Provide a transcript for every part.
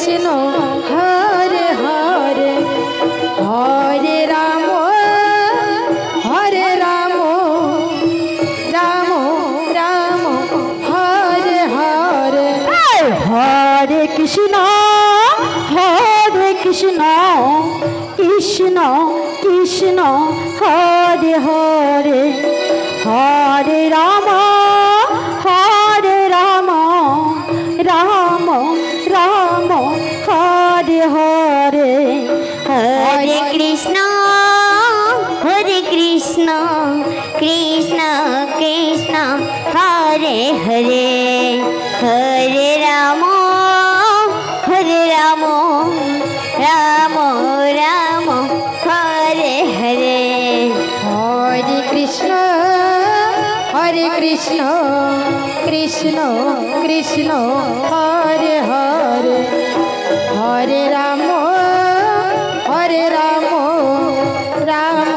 কৃষ্ণ হরে হরে হরে রাম হরে রাম রাম রাম হরে হরে হরে কৃষ্ণ কৃষ্ণ কৃষ্ণ হরে হরে হরে রাম রাম রাম হরে হরে हरे कृष्ण कृष्ण कृष्ण हरे हरे हरे राम राम राम हरे हरे हरे कृष्ण कृष्ण कृष्ण हरे हरे हरे राम राम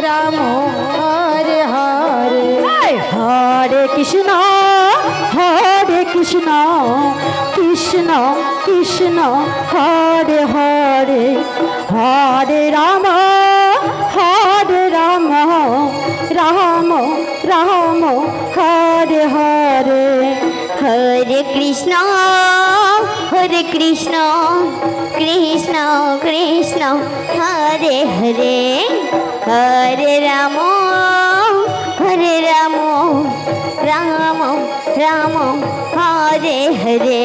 राम हरे हरे हरे कृष्ण कृष्ण कृष्ण हरे हरे हरे राम राम राम हरे हरे हरे कृष्ण कृष्ण कृष्ण हरे हरे हरे राम राम हरे हरे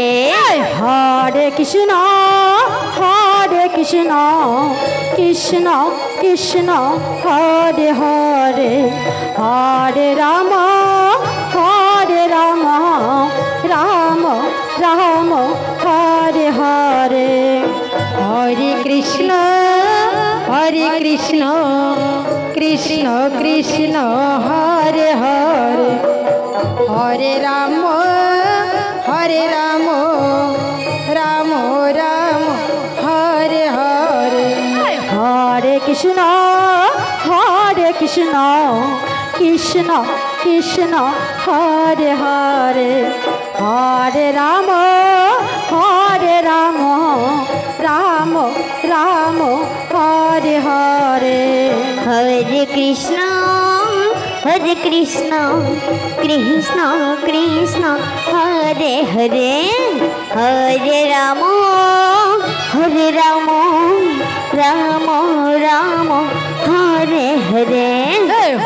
हरे कृष्ण कृष्ण कृष्ण हरे हरे हरे राम राम हरे हरे हरे कृष्ण कृष्ण कृष्ण हरे हरे हरे राम राम राम हरे हरे हरे कृष्ण कृष्ण कृष्ण हरे हरे हरे राम राम हरे हरे हरे कृष्ण कृष्ण कृष्ण हरे हरे हरे राम राम हरे हरे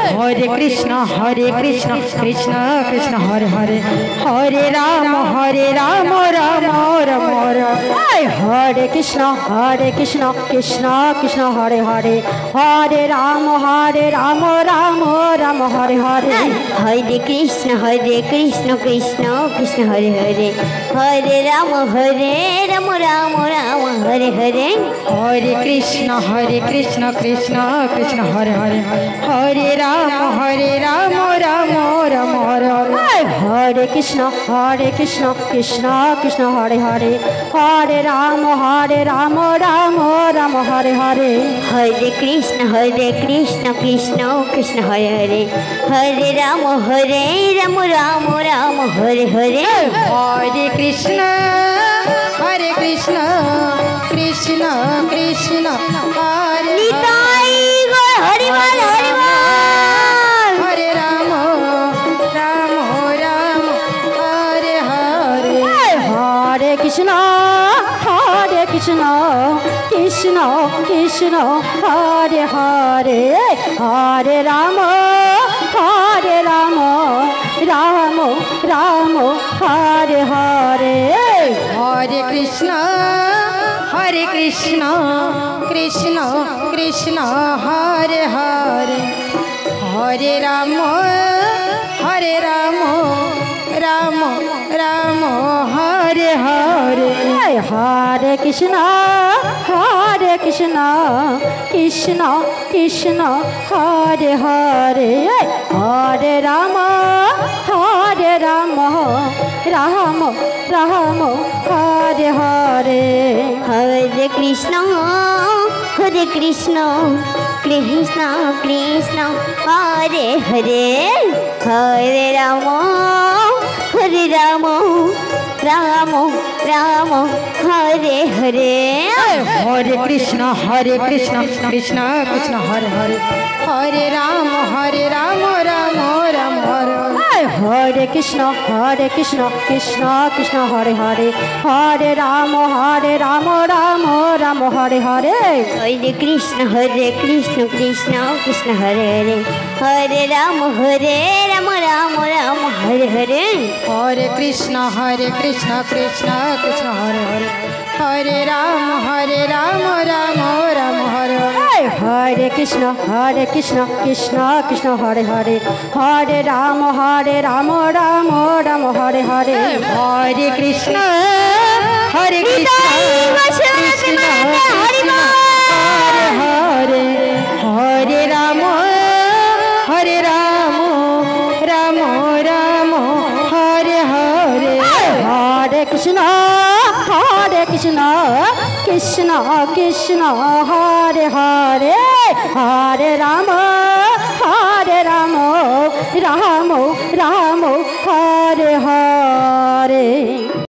हरे कृष्ण कृष्ण कृष्ण हरे हरे हरे राम राम राम हरे कृष्ण कृष्ण कृष्ण हरे हरे हरे राम राम राम हरे हरे हरे कृष्ण कृष्ण कृष्ण हरे हरे हरे राम राम हरे हरे हरे कृष्ण कृष्ण कृष्ण हरे हरे हरे राम राम हरे हरे हरे कृष्ण कृष्ण कृष्ण हरे हरे हरे राम राम हरे हरे हरे कृष्ण कृष्ण कृष्ण हरे हरे हरे राम राम हरे हरे हरे कृष्ण कृष्ण कृष्ण हरे निताई गौर हरि बोल हरे राम हरे हरे हरे कृष्ण कृष्ण हरे हरे हरे राम राम हरे हरे हरे कृष्ण कृष्ण हरे हरे हरे राम राम हरे हरे हरे कृष्ण कृष्ण हरे हरे हरे राम राम हरे हरे हरे कृष्ण कृष्ण कृष्ण हरे हरे हरे राम राम রাম হরে হরে হরে কৃষ্ণ কৃষ্ণ কৃষ্ণ হরে হরে হরে রাম রাম রাম হরে হরে কৃষ্ণ কৃষ্ণ কৃষ্ণ হরে হরে হরে রাম রাম রাম হরে হরে হরে কৃষ্ণ কৃষ্ণ কৃষ্ণ হরে হরে হরে রাম রাম রাম হরে হরে হরে কৃষ্ণ কৃষ্ণ কৃষ্ণ হরে হরে হরে রাম রাম রাম হরে হরে হরে কৃষ্ণ কৃষ্ণ কৃষ্ণ হরে হরে হরে রাম রাম রাম হরে হরে হরে কৃষ্ণ কৃষ্ণ কৃষ্ণ হরে হরে হরে রাম রাম রাম হরে হরে হরে কৃষ্ণ কৃষ্ণ কৃষ্ণ হরে হরে হরে রাম রাম রাম হরে হরে